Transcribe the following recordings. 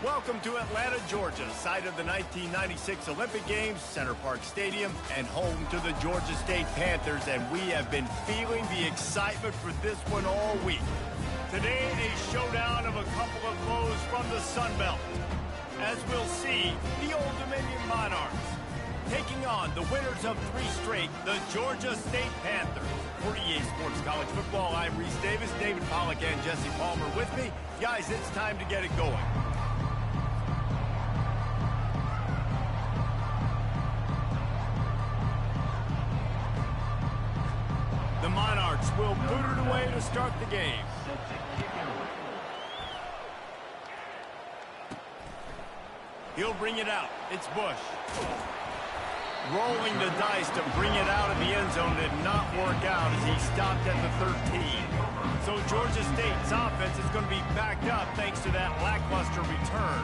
Welcome to Atlanta, Georgia, site of the 1996 Olympic Games, Center Parc Stadium, and home to the Georgia State Panthers, and we have been feeling the excitement for this one all week. Today, a showdown of a couple of foes from the Sun Belt. As we'll see, the Old Dominion Monarchs taking on the winners of 3 straight, the Georgia State Panthers. For EA Sports College Football, I'm Reese Davis, David Pollack, and Jesse Palmer with me. Guys, it's time to get it going. The Monarchs will boot it away to start the game. He'll bring it out. It's Bush. Rolling the dice to bring it out of the end zone did not work out as he stopped at the 13. So Georgia State's offense is going to be backed up thanks to that lackluster return.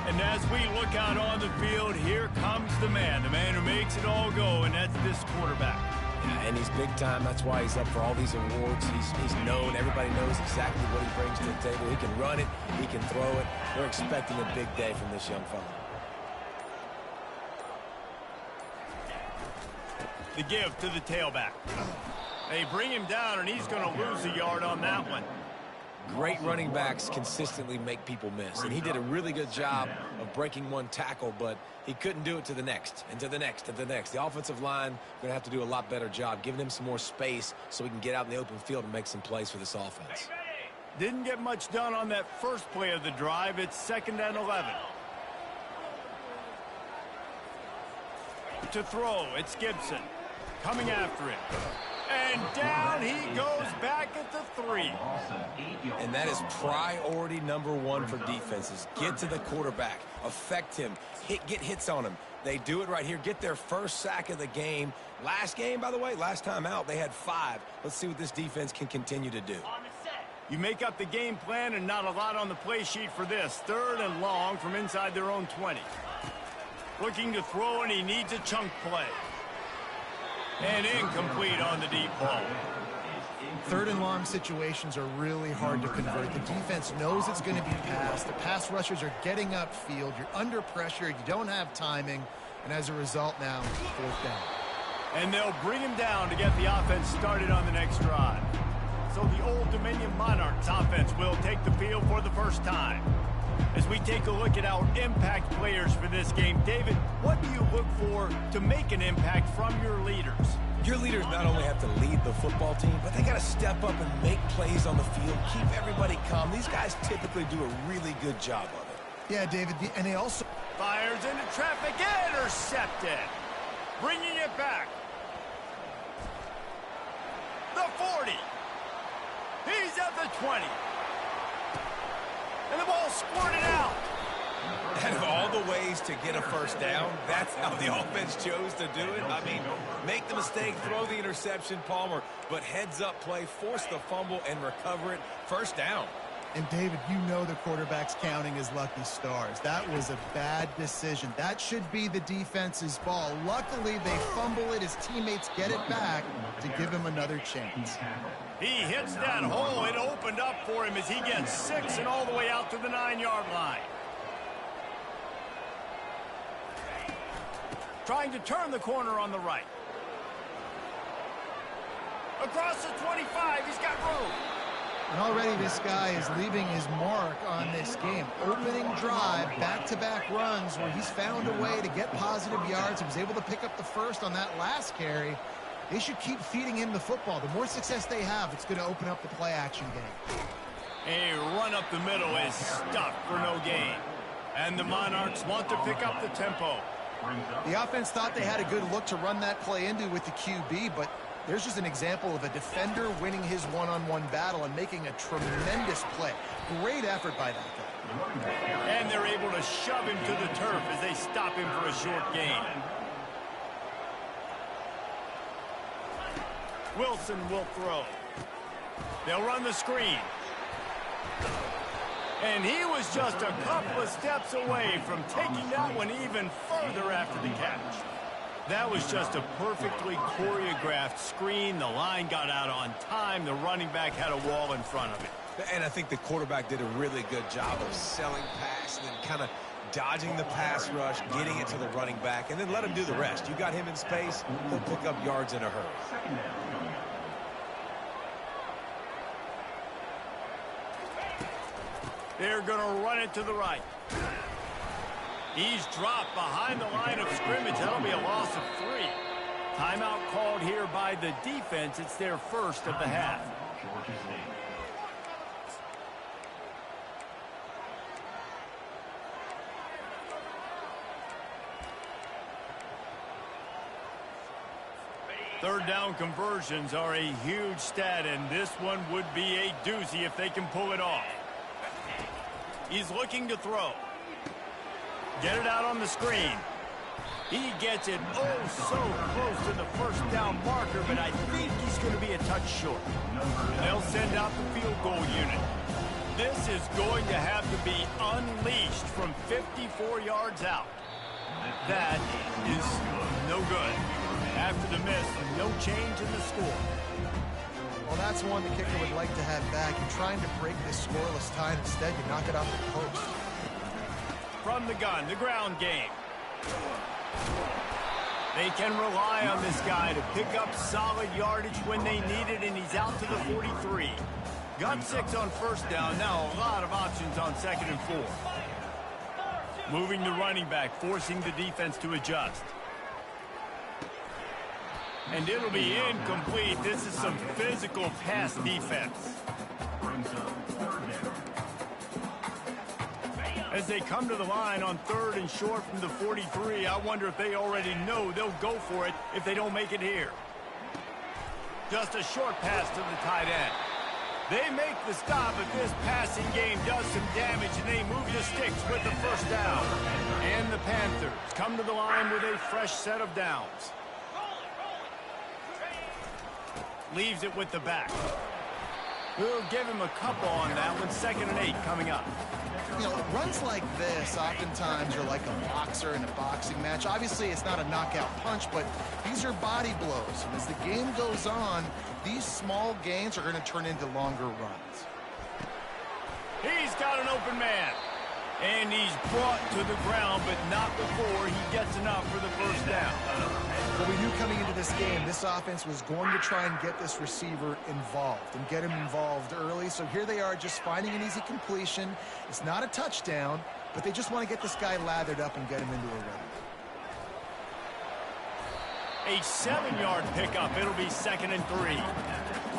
And as we look out on the field, here comes the man who makes it all go, and that's this quarterback. Yeah, and he's big time. That's why he's up for all these awards. He's known. Everybody knows exactly what he brings to the table. He can run it. He can throw it. We're expecting a big day from this young fella. The give to the tailback. They bring him down, and he's going to lose a yard on that one. Great running backs consistently make people miss, and he did a really good job of breaking one tackle, but he couldn't do it to the next, and to the next, and to the next. The offensive line going to have to do a lot better job, giving him some more space so he can get out in the open field and make some plays for this offense. Didn't get much done on that first play of the drive. It's 2nd and 11. To throw, it's Gibson. Coming after it. And down he goes back at the 3. And that is priority number 1 for defenses. Get to the quarterback. Affect him. Get hits on him. They do it right here. Get their first sack of the game. Last game, by the way, last time out, they had 5. Let's see what this defense can continue to do. You make up the game plan and not a lot on the play sheet for this. 3rd and long from inside their own 20. Looking to throw, and he needs a chunk play. And incomplete on the deep ball. 3rd and long situations are really hard to convert. The defense knows it's going to be passed. The pass rushers are getting upfield. You're under pressure. You don't have timing. And as a result now, 4th down. And they'll bring him down to get the offense started on the next drive. So the Old Dominion Monarchs offense will take the field for the first time. As we take a look at our impact players for this game, David, what do you look for to make an impact from your leaders? Your leaders not only have to lead the football team, but they got to step up and make plays on the field, keep everybody calm. These guys typically do a really good job of it. Yeah, David, and they also... Fires into traffic, intercepted. Bringing it back. The 40. He's at the 20. And the ball squirted out. Out of all the ways to get a first down, that's how the offense chose to do it. I mean, make the mistake, throw the interception, Palmer, but heads-up play, force the fumble, and recover it. First down. And, David, you know the quarterback's counting his lucky stars. That was a bad decision. That should be the defense's ball. Luckily, they fumble it. His teammates get it back to give him another chance. He hits that hole. It opened up for him as he gets 6 and all the way out to the 9-yard line. Trying to turn the corner on the right. Across the 25, he's got room. And already this guy is leaving his mark on this game. Opening drive, back-to-back runs where he's found a way to get positive yards. He was able to pick up the first on that last carry. They should keep feeding him the football. The more success they have, it's going to open up the play-action game. A run up the middle is stuffed for no gain. And the Monarchs want to pick up the tempo. The offense thought they had a good look to run that play into with the QB, but there's just an example of a defender winning his one-on-one battle and making a tremendous play. Great effort by that guy. And they're able to shove him to the turf as they stop him for a short gain. Wilson will throw. They'll run the screen. And he was just a couple of steps away from taking that one even further after the catch. That was just a perfectly choreographed screen. The line got out on time. The running back had a wall in front of it. And I think the quarterback did a really good job of selling pass and then kind of dodging the pass rush, getting it to the running back, and then let him do the rest. You got him in space, he'll pick up yards in a hurry. They're going to run it to the right. He's dropped behind the line of scrimmage. That'll be a loss of 3. Timeout called here by the defense. It's their first of the half. Third down conversions are a huge stat, and this one would be a doozy if they can pull it off. He's looking to throw. Get it out on the screen. He gets it so close to the first down marker, but I think he's going to be a touch short. They'll send out the field goal unit. This is going to have to be unleashed from 54 yards out. That is no good. After the miss, no change in the score. Well, that's one the kicker would like to have back. You're trying to break this scoreless tie. Instead, you knock it off the post. From the gun, the ground game. They can rely on this guy to pick up solid yardage when they need it, and he's out to the 43. Got 6 on first down. Now a lot of options on 2nd and 4. Moving the running back, forcing the defense to adjust. And it'll be incomplete. This is some physical pass defense. As they come to the line on 3rd and short from the 43, I wonder if they already know they'll go for it if they don't make it here. Just a short pass to the tight end. They make the stop, but this passing game does some damage, and they move the sticks with the first down. And the Panthers come to the line with a fresh set of downs. Leaves it with the back. We'll give him a couple on that one. 2nd and 8 coming up. You know, runs like this oftentimes are like a boxer in a boxing match. Obviously, it's not a knockout punch, but these are body blows. And as the game goes on, these small gains are going to turn into longer runs. He's got an open man. And he's brought to the ground, but not before he gets enough for the first down. Well, we knew coming into this game, this offense was going to try and get this receiver involved and get him involved early. So here they are just finding an easy completion. It's not a touchdown, but they just want to get this guy lathered up and get him into a run. A 7-yard pickup. It'll be 2nd and 3.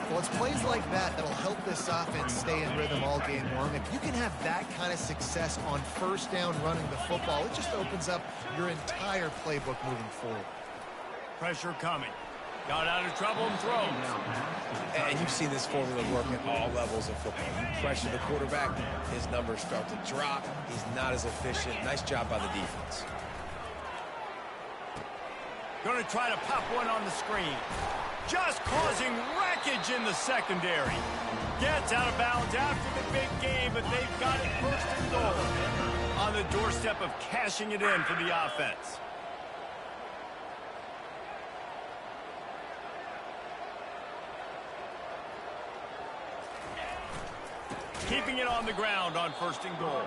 Well, it's plays like that that'll help this offense stay in rhythm all game long. If you can have that kind of success on first down running the football, it just opens up your entire playbook moving forward. Pressure coming. Got out of trouble and throws. And you've seen this formula work at all levels of football. You pressure the quarterback, his numbers start to drop. He's not as efficient. Nice job by the defense. Going to try to pop one on the screen. Just causing wreckage in the secondary. Gets out of bounds after the big game, but they've got it 1st and goal. On the doorstep of cashing it in for the offense. Keeping it on the ground on 1st and goal.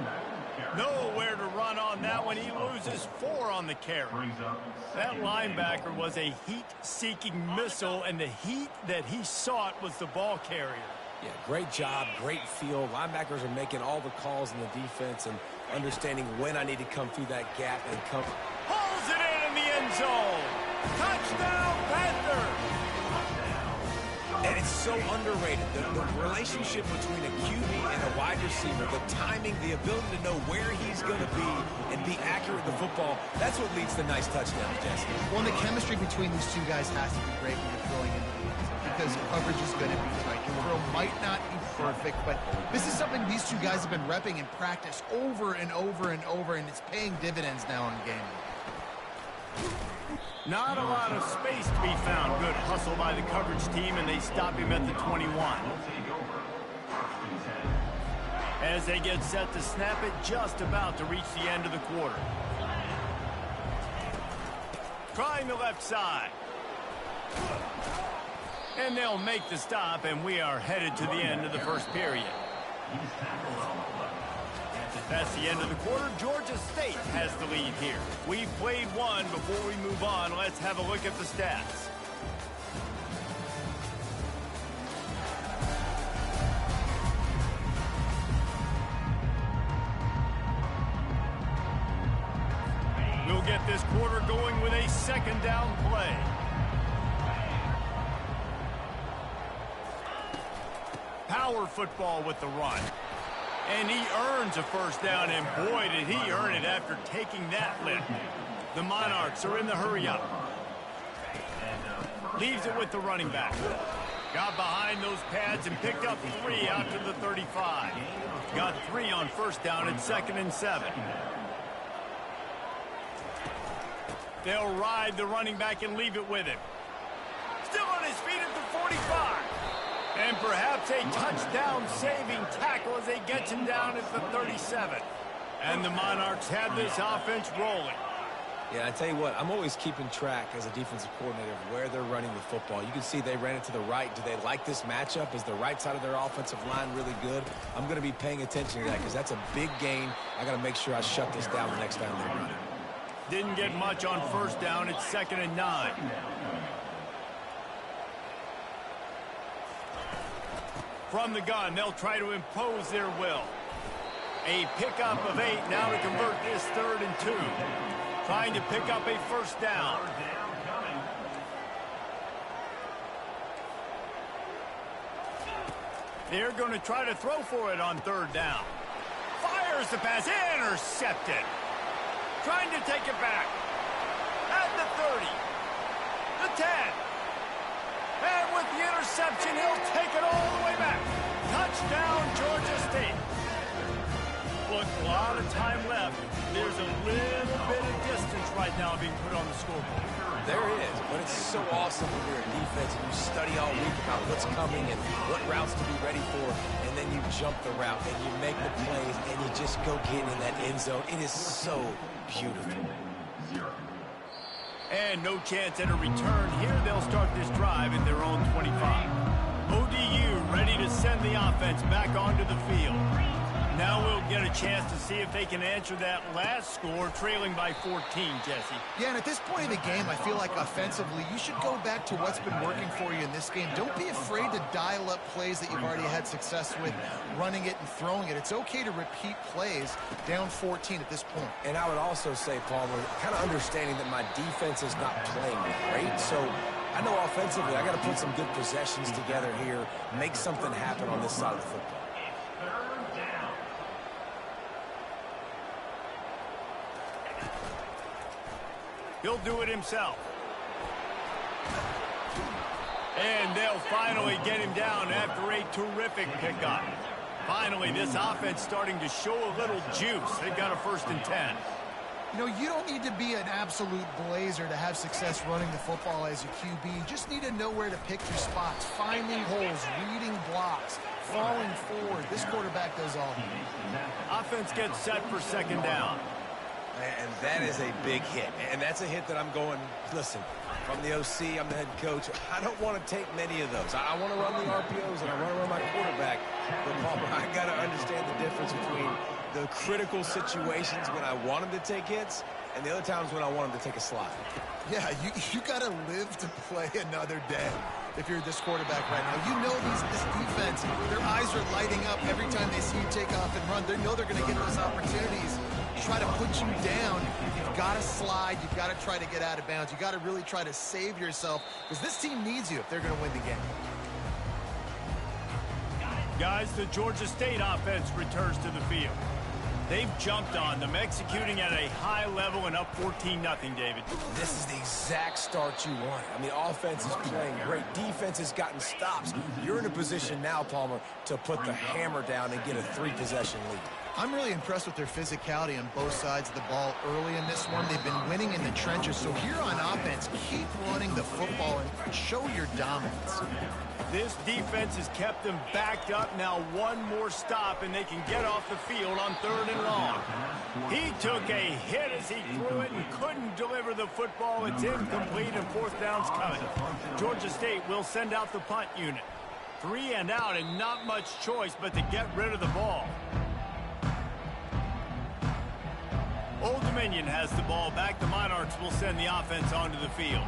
Nowhere to run on that one. He loses 4 on the carry. That linebacker was a heat-seeking missile, and the heat that he sought was the ball carrier. Yeah, great job, great feel. Linebackers are making all the calls in the defense and understanding when I need to come through that gap and come. Pulls it in the end zone. Touchdown, Panthers! And it's so underrated. The relationship between a QB and a wide receiver, the timing, the ability to know where he's going to be and be accurate with the football, that's what leads to nice touchdowns, Jesse. Well, the chemistry between these two guys has to be great when you're throwing into the end zone because coverage is going to be tight. The throw might not be perfect, but this is something these two guys have been repping in practice over and over and over, and it's paying dividends now in the game. Not a lot of space to be found. Good hustle by the coverage team, and they stop him at the 21. As they get set to snap it, just about to reach the end of the quarter. Trying the left side. And they'll make the stop, and we are headed to the end of the first period. That's the end of the quarter. Georgia State has the lead here. We've played one. Before we move on, let's have a look at the stats. We'll get this quarter going with a second down play. Power football with the run. And he earns a first down, and boy, did he earn it after taking that lift. The Monarchs are in the hurry-up. Leaves it with the running back. Got behind those pads and picked up 3 out to the 35. Got 3 on first down at 2nd and 7. They'll ride the running back and leave it with him. Still on his feet at the 45. And perhaps a touchdown-saving tackle as they get him down at the 37. And the Monarchs have this offense rolling. Yeah, I tell you what, I'm always keeping track as a defensive coordinator of where they're running the football. You can see they ran it to the right. Do they like this matchup? Is the right side of their offensive line really good? I'm going to be paying attention to that because that's a big gain. I got to make sure I shut this down the next time they run it. Didn't get much on first down. It's 2nd and 9. From the gun, they'll try to impose their will. A pickup of 8 now to convert this 3rd and 2. Trying to pick up a first down. They're going to try to throw for it on 3rd down. Fires the pass, intercepted. Trying to take it back. At the 30. The 10. And with the interception, he'll take it all the way back. Touchdown, Georgia State. Look, a lot of time left. There's a little bit of distance right now being put on the scoreboard. There is, but it's so awesome when you're a defense and you study all week about what's coming and what routes to be ready for, and then you jump the route and you make the plays and you just go get in that end zone. It is so beautiful. And no chance at a return here. They'll start this drive at their own 25. ODU ready to send the offense back onto the field. Now we'll get a chance to see if they can answer that last score, trailing by 14, Jesse. Yeah, and at this point in the game, I feel like offensively, you should go back to what's been working for you in this game. Don't be afraid to dial up plays that you've already had success with, running it and throwing it. It's okay to repeat plays down 14 at this point. And I would also say, Palmer, kind of understanding that my defense is not playing great, so I know offensively I got to put some good possessions together here, make something happen on this side of the football. He'll do it himself. And they'll finally get him down after a terrific pickup. Finally, this offense starting to show a little juice. They've got a 1st and 10. You know, you don't need to be an absolute blazer to have success running the football as a QB. You just need to know where to pick your spots, finding holes, reading blocks, falling forward. This quarterback does all. Offense gets set for 2nd down. And that is a big hit. And that's a hit that I'm going, listen, from the OC, I'm the head coach. I don't want to take many of those. I want to run the RPOs and I want to run my quarterback. But, Palmer, I got to understand the difference between the critical situations when I want him to take hits and the other times when I want him to take a slide. Yeah, you got to live to play another day if you're this quarterback right now. You know this defense, their eyes are lighting up every time they see you take off and run. They know they're going to get those opportunities. Try to put you down. You've got to slide. You've got to try to get out of bounds. You've got to really try to save yourself because this team needs you if they're going to win the game. Guys, the Georgia State offense returns to the field. They've jumped on them, executing at a high level and up 14-0, David. This is the exact start you want. I mean, offense is playing great. Defense has gotten stops. You're in a position now, Palmer, to put the hammer down and get a 3-possession lead. I'm really impressed with their physicality on both sides of the ball early in this one. They've been winning in the trenches. So here on offense, keep running the football and show your dominance. This defense has kept them backed up. Now one more stop, and they can get off the field on 3rd and long. He took a hit as he threw it and couldn't deliver the football. It's incomplete, and 4th down's coming. Georgia State will send out the punt unit. 3 and out and not much choice but to get rid of the ball. Old Dominion has the ball back. The Monarchs will send the offense onto the field.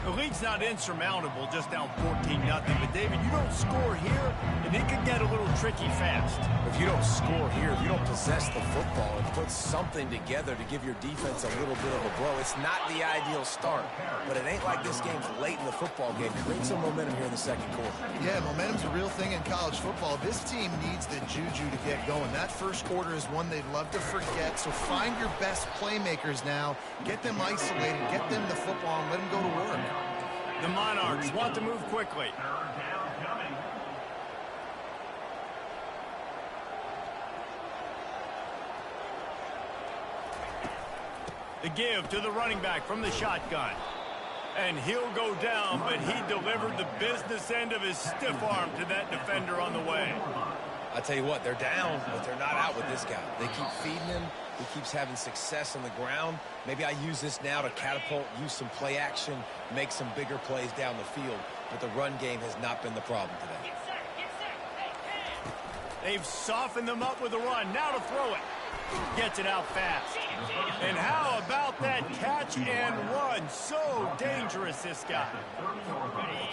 The lead's not insurmountable, just down 14-0. But, David, you don't score here, and it can get a little tricky fast. If you don't score here, if you don't possess the football and put something together to give your defense a little bit of a blow, it's not the ideal start. But it ain't like this game's late in the football game. Create some momentum here in the second quarter. Yeah, momentum's a real thing in college football. This team needs the juju to get going. That first quarter is one they'd love to forget. So find your best playmakers now. Get them isolated. Get them the football and let them go to work. The Monarchs want to move quickly. The give to the running back from the shotgun. And he'll go down, but he delivered the business end of his stiff arm to that defender on the way. I tell you what, they're down, but they're not out with this guy. They keep feeding him. He keeps having success on the ground. Maybe I use this now to catapult, use some play action, make some bigger plays down the field. But the run game has not been the problem today. They've softened them up with a run. Now to throw it. Gets it out fast. And how about that catch and run? So dangerous, this guy.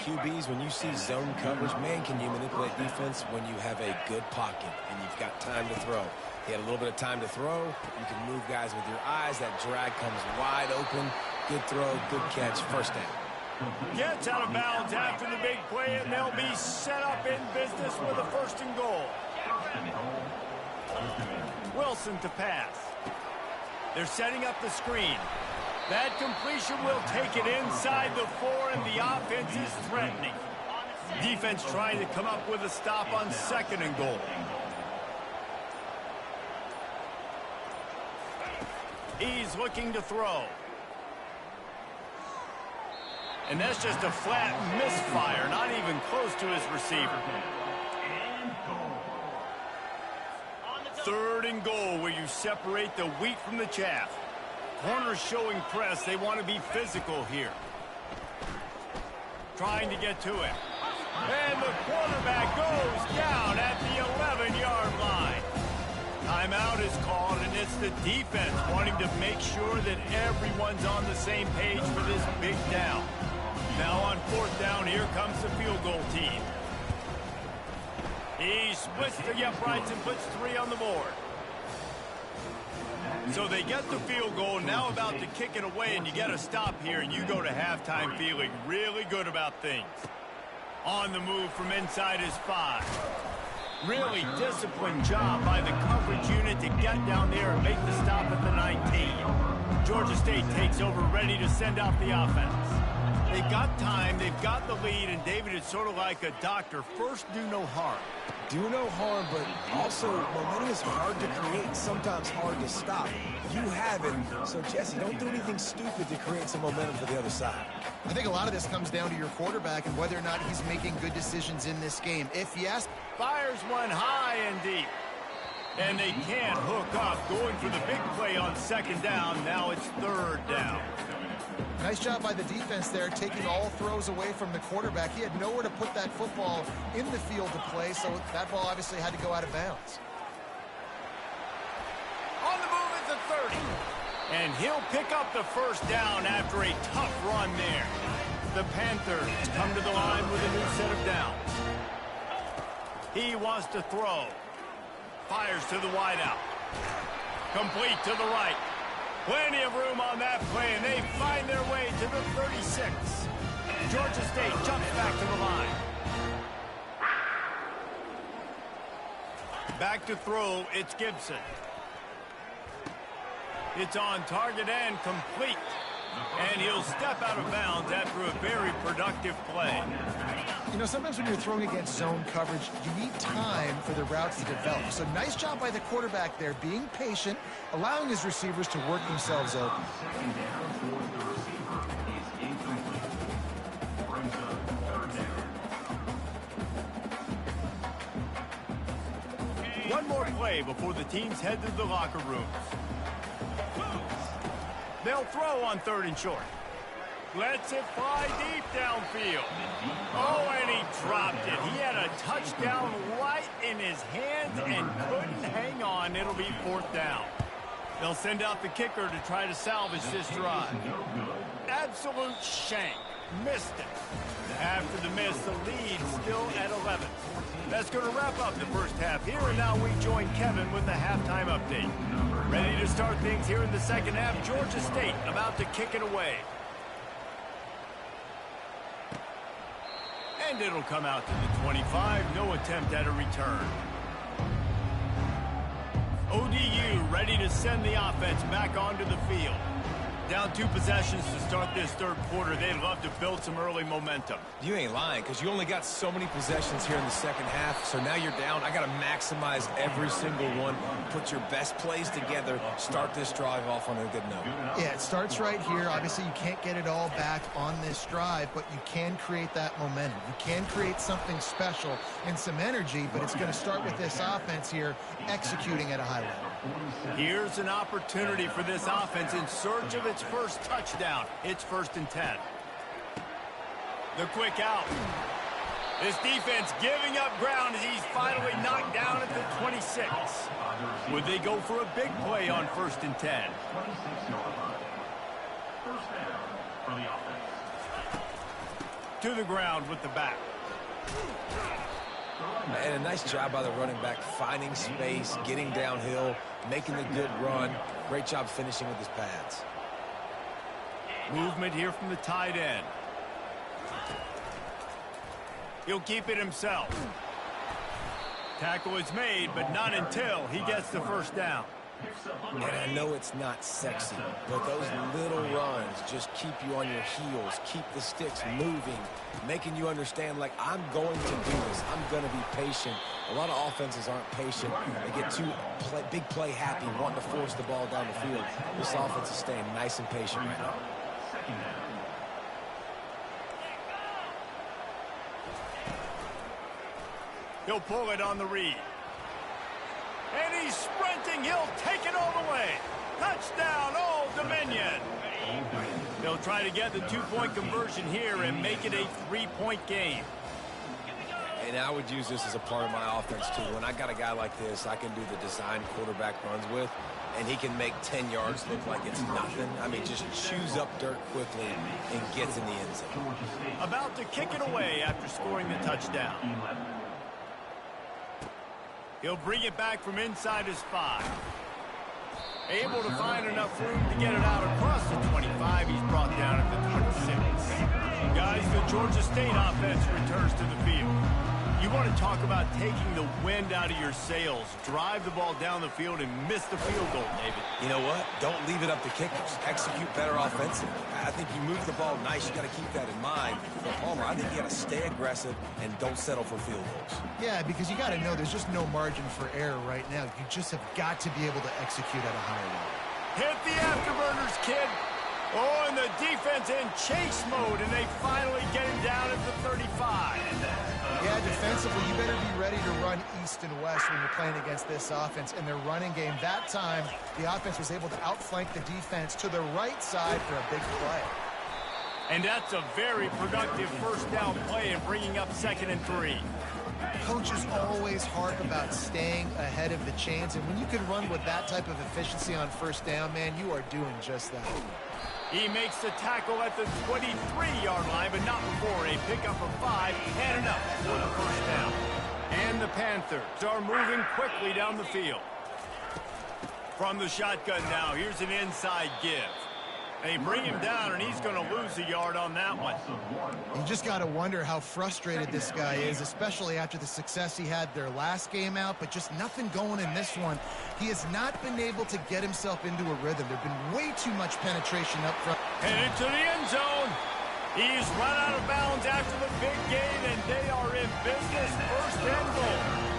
QBs, when you see zone coverage, man, can you manipulate defense when you have a good pocket and you've got time to throw. He had a little bit of time to throw. You can move guys with your eyes. That drag comes wide open. Good throw, good catch, first down. Gets out of bounds after the big play, and they'll be set up in business with a 1st and goal. Wilson to pass. They're setting up the screen. That completion will take it inside the 4, and the offense is threatening. Defense trying to come up with a stop on 2nd and goal. He's looking to throw. And that's just a flat misfire, not even close to his receiver. 3rd and goal, where you separate the wheat from the chaff. Corners showing press. They want to be physical here. Trying to get to it. And the quarterback goes down at the 11-yard line. Timeout is called, and it's the defense wanting to make sure that everyone's on the same page for this big down. Now on 4th down, here comes the field goal team. He splits the uprights and puts 3 on the board. So they get the field goal, now about to kick it away, and you get a stop here, and you go to halftime feeling really good about things. On the move from inside his 5. Really disciplined job by the coverage unit to get down there and make the stop at the 19. Georgia State takes over, ready to send out the offense. They've got time, they've got the lead, and David, it's sort of like a doctor. First, do no harm. Do no harm, but also momentum is hard to create, sometimes hard to stop. You have it, so Jesse, don't do anything stupid to create some momentum for the other side. I think a lot of this comes down to your quarterback and whether or not he's making good decisions in this game. If yes, fires one high and deep. And they can't hook up, going for the big play on 2nd down. Now it's 3rd down. Nice job by the defense there, taking all throws away from the quarterback. He had nowhere to put that football in the field to play, so that ball obviously had to go out of bounds. On the move is the 30. And he'll pick up the 1st down after a tough run there. The Panthers come to the line with a new set of downs. He wants to throw. Fires to the wideout. Complete to the right. Plenty of room on that play, and they find their way to the 36. Georgia State jumps back to the line. Back to throw, it's Gibson. It's on target and complete. And he'll step out of bounds after a very productive play. You know, sometimes when you're throwing against zone coverage, you need time for the routes to develop. So nice job by the quarterback there, being patient, allowing his receivers to work themselves open. One more play before the teams head to the locker rooms. They'll throw on 3rd and short. Lets it fly deep downfield. Oh, and he dropped it. He had a touchdown right in his hands and couldn't hang on. It'll be 4th down. They'll send out the kicker to try to salvage this drive. Absolute shank. Missed it. After the miss, the lead still at 11. That's going to wrap up the first half here, and now we join Kevin with the halftime update. Ready to start things here in the second half. Georgia State about to kick it away. And it'll come out to the 25. No attempt at a return. ODU ready to send the offense back onto the field. Down 2 possessions to start this third quarter. They'd love to build some early momentum. You ain't lying, because you only got so many possessions here in the second half, so now you're down. I got to maximize every single one, put your best plays together, start this drive off on a good note. Yeah, it starts right here. Obviously, you can't get it all back on this drive, but you can create that momentum. You can create something special and some energy, but it's going to start with this offense here executing at a high level. Here's an opportunity for this offense in search of its first touchdown. It's 1st and 10. The quick out. This defense giving up ground as he's finally knocked down at the 26. Would they go for a big play on 1st and 10? To the ground with the back. And a nice job by the running back, finding space, getting downhill, making the good run. Great job finishing with his pads. Movement here from the tight end. He'll keep it himself. Tackle is made, but not until he gets the first down. And I know it's not sexy, but those little runs just keep you on your heels, keep the sticks moving, making you understand, like, I'm going to do this. I'm going to be patient. A lot of offenses aren't patient. They get too big play happy, wanting to force the ball down the field. This offense is staying nice and patient right now. He'll pull it on the read. And he's sprinting. He'll take it all the way. Touchdown, Old Dominion. They'll try to get the 2-point conversion here and make it a 3-point game. And I would use this as a part of my offense, too. When I got a guy like this, I can do the design quarterback runs with, and he can make 10 yards look like it's nothing. I mean, just chews up dirt quickly and gets in the end zone. About to kick it away after scoring the touchdown. He'll bring it back from inside his 5. Able to find enough room to get it out across the 25. He's brought down at the 26. Guys, the Georgia State offense returns to the field. You want to talk about taking the wind out of your sails. Drive the ball down the field and miss the field goal, David. You know what? Don't leave it up to kickers. Execute better offensively. I think you move the ball nice. You got to keep that in mind. But Palmer, I think you got to stay aggressive and don't settle for field goals. Yeah, because you got to know there's just no margin for error right now. You just have got to be able to execute at a higher level. Hit the afterburners, kid. Oh, and the defense in chase mode, and they finally get him down at the 35. Yeah, defensively, you better be ready to run east and west when you're playing against this offense. In their running game, that time, the offense was able to outflank the defense to the right side for a big play. And that's a very productive first down play and bringing up 2nd and 3. Coaches always harp about staying ahead of the chains, and when you can run with that type of efficiency on first down, man, you are doing just that. He makes the tackle at the 23-yard line, but not before a pickup of 5 and enough for the first down. And the Panthers are moving quickly down the field. From the shotgun now, here's an inside give. They bring him down, and he's going to lose a yard on that one. You just got to wonder how frustrated this guy is, especially after the success he had their last game out, but just nothing going in this one. He has not been able to get himself into a rhythm. There's been way too much penetration up front. Headed to the end zone. He's run out of bounds after the big gain, and they are in business. 1st and goal.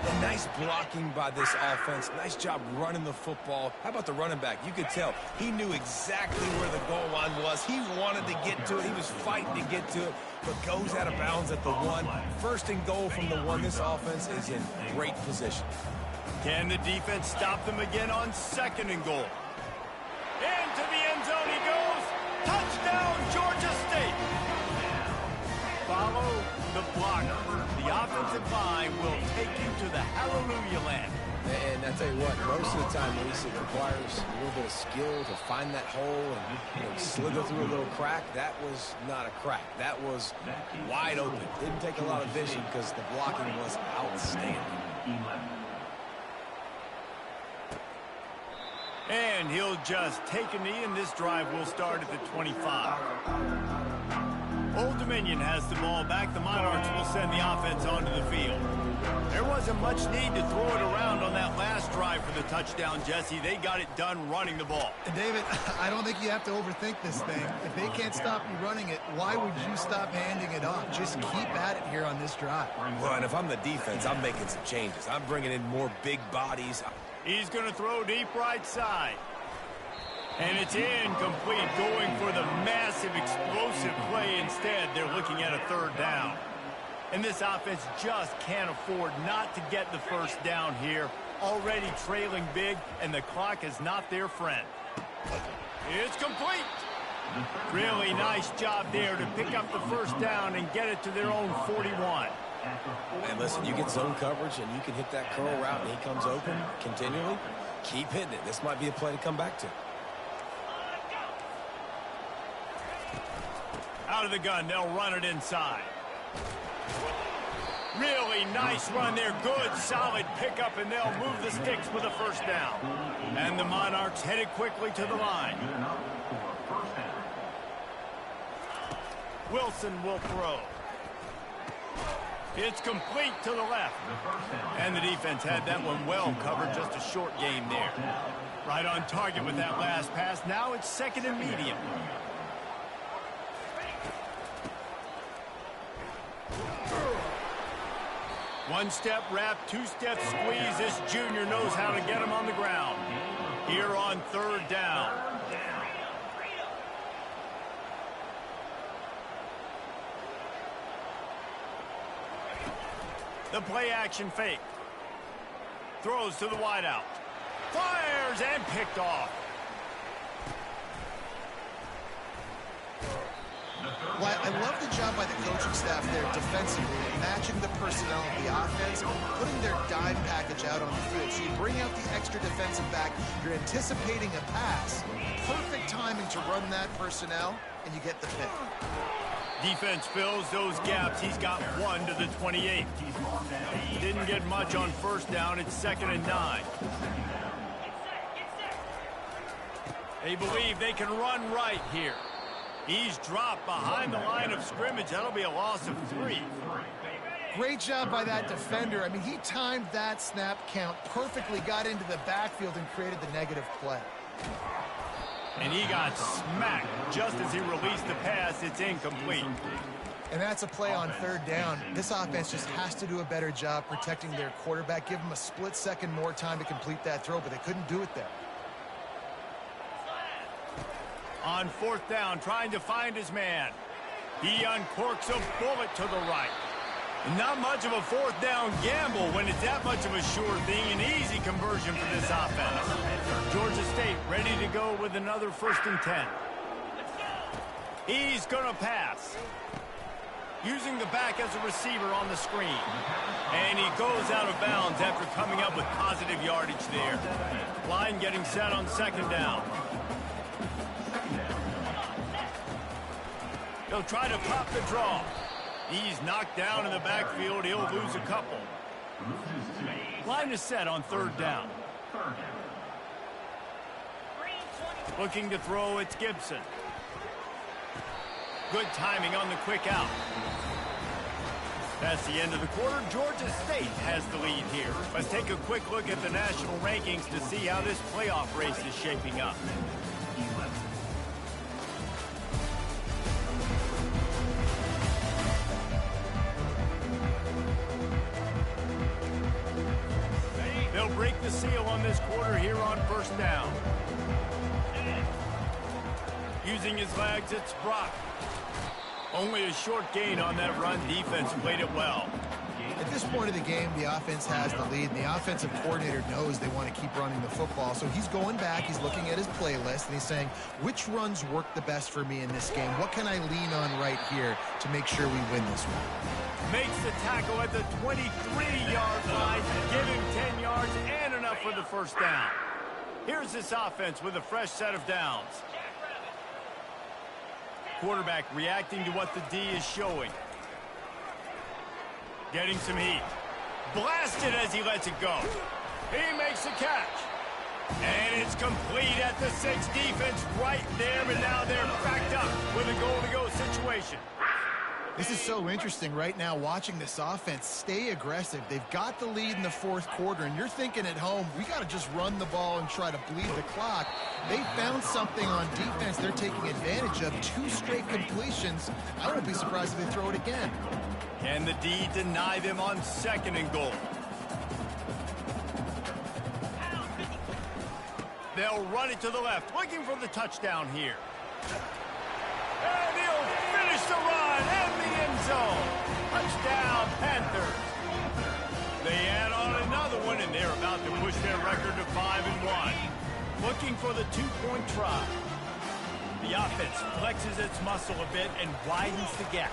And nice blocking by this offense. Nice job running the football. How about the running back? You could tell he knew exactly where the goal line was. He wanted to get to it. He was fighting to get to it, but goes out of bounds at the 1. 1st and goal from the 1. This offense is in great position. Can the defense stop them again on 2nd and goal? Into the end zone he goes. Touchdown, Georgia offensive line will take you to the hallelujah land. And I tell you what, most of the time, Reese, it requires a little bit of skill to find that hole and slither through a little crack. That was not a crack. That was wide open. Didn't take a lot of vision because the blocking was outstanding. And he'll just take a knee, and this drive will start at the 25. Old Dominion has the ball back. The Monarchs will send the offense onto the field. There wasn't much need to throw it around on that last drive for the touchdown, Jesse. They got it done running the ball. And David, I don't think you have to overthink this thing. If they can't stop you running it, why would you stop handing it off? Just keep at it here on this drive. Well, and if I'm the defense, I'm making some changes. I'm bringing in more big bodies. He's going to throw deep right side. And it's incomplete, going for the massive, explosive play instead. They're looking at a third down. And this offense just can't afford not to get the first down here. Already trailing big, and the clock is not their friend. It's complete. Really nice job there to pick up the first down and get it to their own 41. And listen, you get zone coverage and you can hit that curl route and he comes open continually. Keep hitting it. This might be a play to come back to. Out of the gun, they'll run it inside. Really nice run there. Good, solid pickup, and they'll move the sticks with a first down. And the Monarchs headed quickly to the line. Wilson will throw. It's complete to the left. And the defense had that one well covered. Just a short game there. Right on target with that last pass. Now it's second and medium. One-step wrap, two-step squeeze. This junior knows how to get him on the ground. Here on third down. The play-action fake. Throws to the wideout. Fires and picked off. Well, I love the job by the coaching staff there defensively, matching the personnel of the offense, putting their dime package out on the field. So you bring out the extra defensive back, you're anticipating a pass. Perfect timing to run that personnel, and you get the pick. Defense fills those gaps. He's got one to the 28. Didn't get much on first down. It's 2nd and 9. They believe they can run right here. He's dropped behind the line of scrimmage. That'll be a loss of 3. Great job by that defender. I mean, he timed that snap count perfectly, got into the backfield and created the negative play. And he got smacked just as he released the pass. It's incomplete. And that's a play on third down. This offense just has to do a better job protecting their quarterback. Give him a split second more time to complete that throw, but they couldn't do it there. On fourth down, trying to find his man. He uncorks a bullet to the right. Not much of a fourth down gamble when it's that much of a sure thing. An easy conversion for this offense. Georgia State ready to go with another 1st and 10. He's going to pass. Using the back as a receiver on the screen. And he goes out of bounds after coming up with positive yardage there. Line getting set on 2nd down. He'll try to pop the draw. He's knocked down in the backfield. He'll lose a couple. Line is set on 3rd down. Looking to throw, it's Gibson. Good timing on the quick out. That's the end of the quarter. Georgia State has the lead here. Let's take a quick look at the national rankings to see how this playoff race is shaping up. They'll break the seal on this quarter here on 1st down. Using his legs, it's Brock. Only a short gain on that run. Defense played it well. At this point of the game, the offense has the lead, and the offensive coordinator knows they want to keep running the football. So he's going back, he's looking at his playlist, and he's saying, which runs work the best for me in this game? What can I lean on right here to make sure we win this one? Makes the tackle at the 23-yard line, give him 10 yards and enough for the first down. Here's this offense with a fresh set of downs. Quarterback reacting to what the D is showing. Getting some heat. Blasted as he lets it go. He makes the catch. And it's complete at the 6. Defense right there, but now they're backed up with a goal-to-go situation. This is so interesting right now, watching this offense stay aggressive. They've got the lead in the fourth quarter, and you're thinking at home, we got to just run the ball and try to bleed the clock. They found something on defense they're taking advantage of. 2 straight completions. I won't be surprised if they throw it again. Can the D deny them on 2nd and goal? They'll run it to the left, looking for the touchdown here. And he'll finish the run in the end zone. Touchdown, Panthers. They add on another one, and they're about to push their record to 5-1. Looking for the 2-point try. The offense flexes its muscle a bit and widens the gap.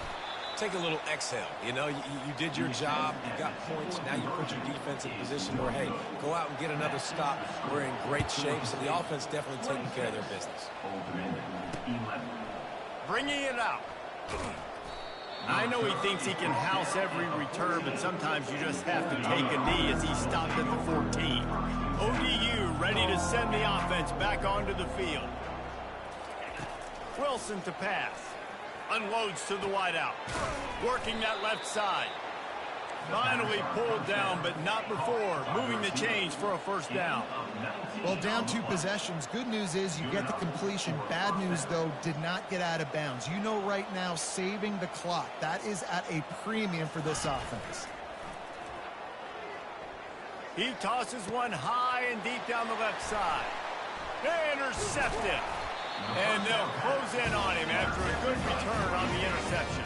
Take a little exhale. You know, you did your job. You got points. Now you put your defense in position where, hey, go out and get another stop. We're in great shape. So the offense definitely taking care of their business. Bringing it out. I know he thinks he can house every return, but sometimes you just have to take a knee as he stopped at the 14. ODU ready to send the offense back onto the field. Wilson to pass. Unloads to the wideout. Working that left side. Finally pulled down, but not before. Moving the chains for a first down. Well, down 2 possessions. Good news is you get the completion. Bad news, though, did not get out of bounds. You know right now, saving the clock. That is at a premium for this offense. He tosses one high and deep down the left side. Intercepted. And they'll close in on him after a good return on the interception.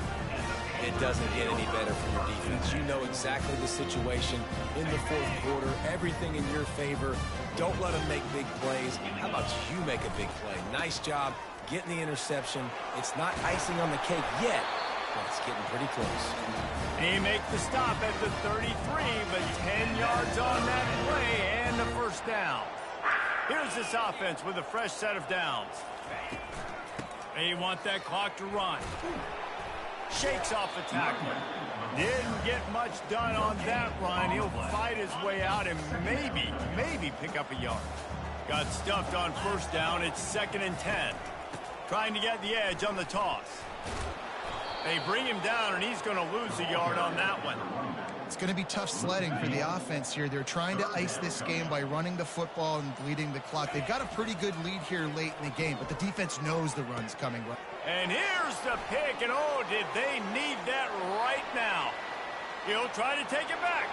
It doesn't get any better for your defense. You know exactly the situation in the fourth quarter. Everything in your favor. Don't let them make big plays. How about you make a big play? Nice job getting the interception. It's not icing on the cake yet, but it's getting pretty close. He makes the stop at the 33, but 10 yards on that play and the first down. Here's this offense with a fresh set of downs. They want that clock to run. Shakes off the tackle. Didn't get much done on that run. He'll fight his way out and maybe pick up a yard. Got stuffed on first down. It's 2nd and 10. Trying to get the edge on the toss. They bring him down, and he's going to lose a yard on that one. It's going to be tough sledding for the offense here. They're trying to ice this game by running the football and bleeding the clock. They've got a pretty good lead here late in the game, but the defense knows the run's coming. And here's the pick, and oh, did they need that right now. He'll try to take it back.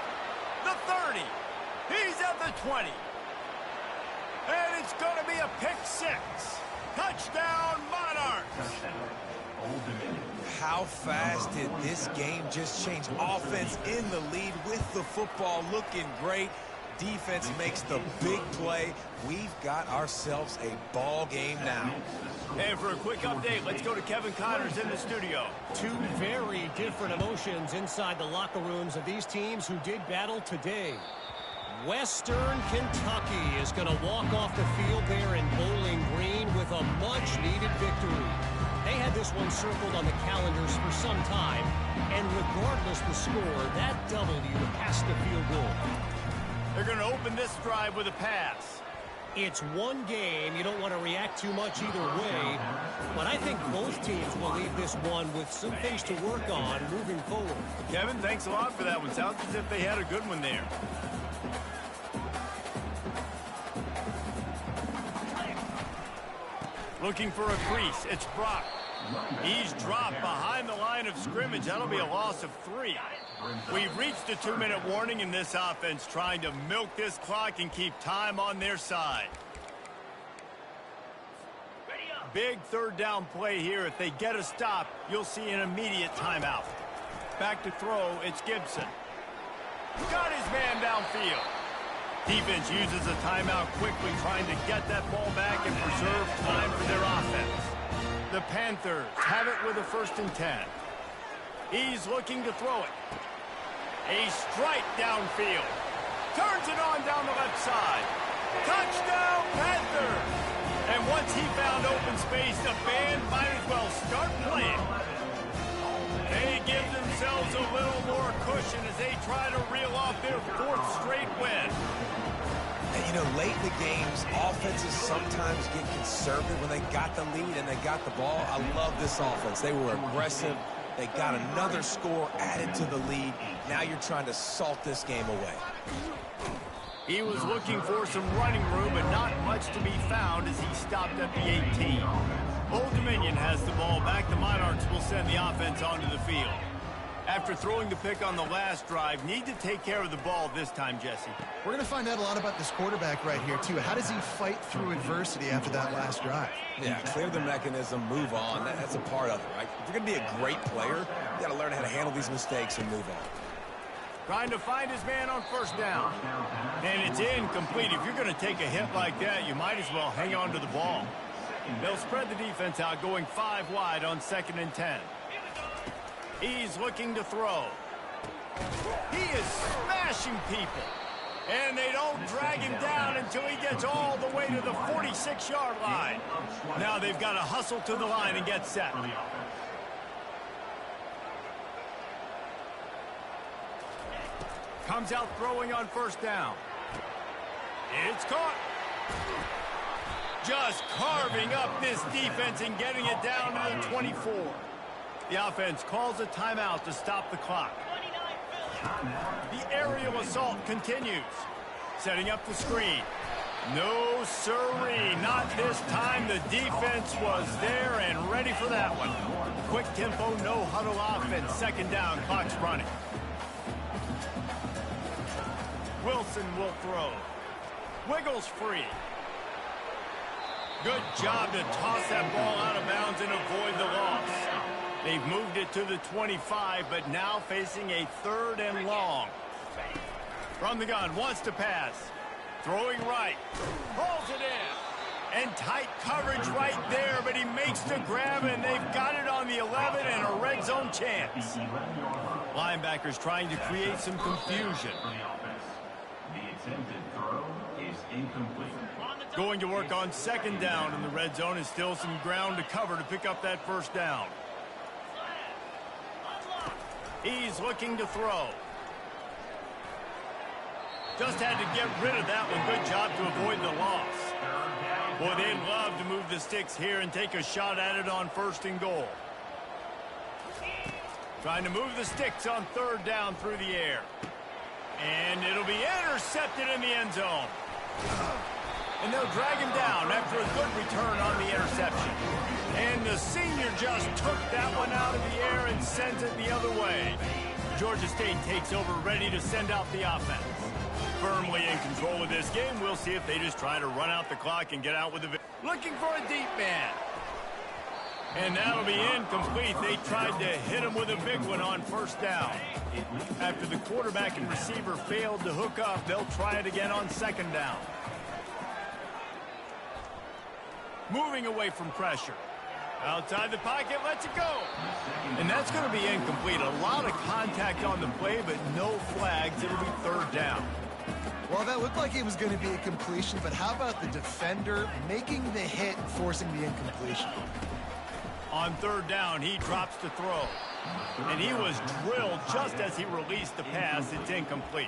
The 30. He's at the 20. And it's going to be a pick 6. Touchdown, Monarchs. How fast did this game just change? Offense in the lead with the football looking great. Defense makes the big play. We've got ourselves a ball game now. And for a quick update, let's go to Kevin Connors in the studio. 2 very different emotions inside the locker rooms of these teams who did battle today. Western Kentucky is going to walk off the field there in Bowling Green with a much-needed victory. They had this one circled on the calendars for some time, and regardless the score, that W has to feel good. They're going to open this drive with a pass. It's one game. You don't want to react too much either way, but I think both teams will leave this one with some things to work on moving forward. Kevin, thanks a lot for that one. Sounds as if they had a good one there. Looking for a crease. It's Brock. He's dropped behind the line of scrimmage. That'll be a loss of 3. We've reached a 2-minute warning in this offense, trying to milk this clock and keep time on their side. Big 3rd down play here. If they get a stop, you'll see an immediate timeout. Back to throw, it's Gibson. Got his man downfield. Defense uses a timeout quickly, trying to get that ball back and preserve time for their offense. The Panthers have it with a 1st and 10. He's looking to throw it. A strike downfield. Turns it on down the left side. Touchdown, Panthers! And once he found open space, the band might as well start playing. They give themselves a little more cushion as they try to reel off their 4th straight win. And, you know, late in the games, offenses sometimes get conservative when they got the lead and they got the ball. I love this offense. They were aggressive. They got another score added to the lead. Now you're trying to salt this game away. He was looking for some running room, but not much to be found as he stopped at the 18. Old Dominion has the ball back. The Monarchs will send the offense onto the field. After throwing the pick on the last drive, need to take care of the ball this time, Jesse. We're going to find out a lot about this quarterback right here, too. How does he fight through adversity after that last drive? Yeah, clear the mechanism, move on. That's a part of it, right? If you're going to be a great player, you got to learn how to handle these mistakes and move on. Trying to find his man on 1st down. And it's incomplete. If you're going to take a hit like that, you might as well hang on to the ball. They'll spread the defense out, going 5 wide on 2nd and 10. He's looking to throw. He is smashing people. And they don't drag him down until he gets all the way to the 46-yard line. Now they've got to hustle to the line and get set. Comes out throwing on 1st down. It's caught. Just carving up this defense and getting it down to the 24. The offense calls a timeout to stop the clock. The aerial assault continues. Setting up the screen. No sirree, not this time. The defense was there and ready for that one. Quick tempo, no huddle offense. 2nd down, clock's running. Wilson will throw. Wiggles free. Good job to toss that ball out of bounds and avoid the loss. They've moved it to the 25, but now facing a 3rd and long. From the gun, wants to pass. Throwing right. Pulls it in. And tight coverage right there, but he makes the grab, and they've got it on the 11 and a red zone chance. Linebackers trying to create some confusion. Going to work on 2nd down, and the red zone is still some ground to cover to pick up that 1st down. He's looking to throw. Just had to get rid of that one. Good job to avoid the loss. Boy, they'd love to move the sticks here and take a shot at it on 1st and goal. Trying to move the sticks on 3rd down through the air. And it'll be intercepted in the end zone. And they'll drag him down after a good return on the interception. And the senior just took that one out of the air and sends it the other way. Georgia State takes over, ready to send out the offense. Firmly in control of this game. We'll see if they just try to run out the clock and get out with the victory. Looking for a deep man. And that'll be incomplete. They tried to hit him with a big one on 1st down. After the quarterback and receiver failed to hook up, they'll try it again on 2nd down. Moving away from pressure. Outside the pocket, lets it go. And that's going to be incomplete. A lot of contact on the play, but no flags. It'll be 3rd down. Well, that looked like it was going to be a completion, but how about the defender making the hit and forcing the incompletion? On 3rd down, he drops to throw. And he was drilled just as he released the pass. It's incomplete.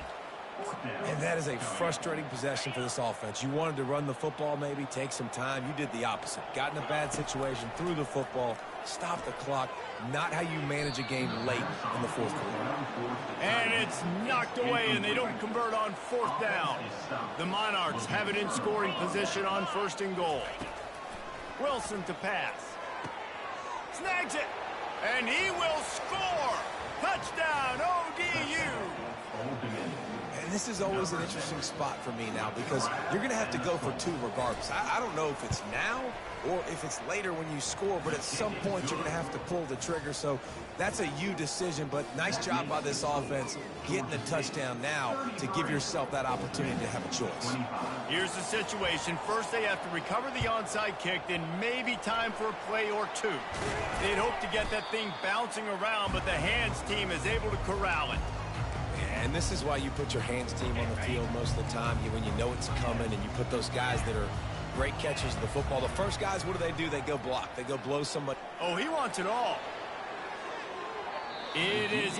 And that is a frustrating possession for this offense. You wanted to run the football, maybe take some time. You did the opposite. Got in a bad situation, threw the football, stopped the clock. Not how you manage a game late in the 4th quarter. And it's knocked away, and they don't convert on 4th down. The Monarchs have it in scoring position on 1st and goal. Wilson to pass. Snags it, and he will score. Touchdown, ODU. And this is always an interesting spot for me now because you're going to have to go for two regardless. I don't know if it's now or if it's later when you score, but at some point you're going to have to pull the trigger. So that's a you decision, but nice job by this offense getting the touchdown now to give yourself that opportunity to have a choice. Here's the situation. First they have to recover the onside kick, then maybe time for a play or two. They'd hope to get that thing bouncing around, but the hands team is able to corral it. And this is why you put your hands team on the field most of the time. When you know it's coming and you put those guys that are great catchers of the football. The first guys, what do? They go block. They go blow somebody. Oh, he wants it all. It is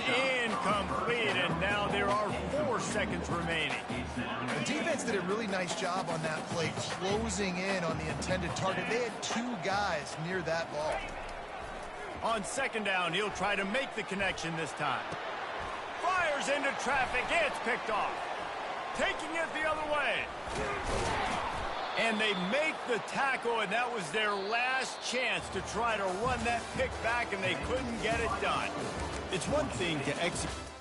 incomplete, and now there are 4 seconds remaining. The defense did a really nice job on that play, closing in on the intended target. They had 2 guys near that ball. On second down, he'll try to make the connection this time. Fires into traffic. It's picked off. Taking it the other way. And they make the tackle, and that was their last chance to try to run that pick back, and they couldn't get it done. It's one thing to execute.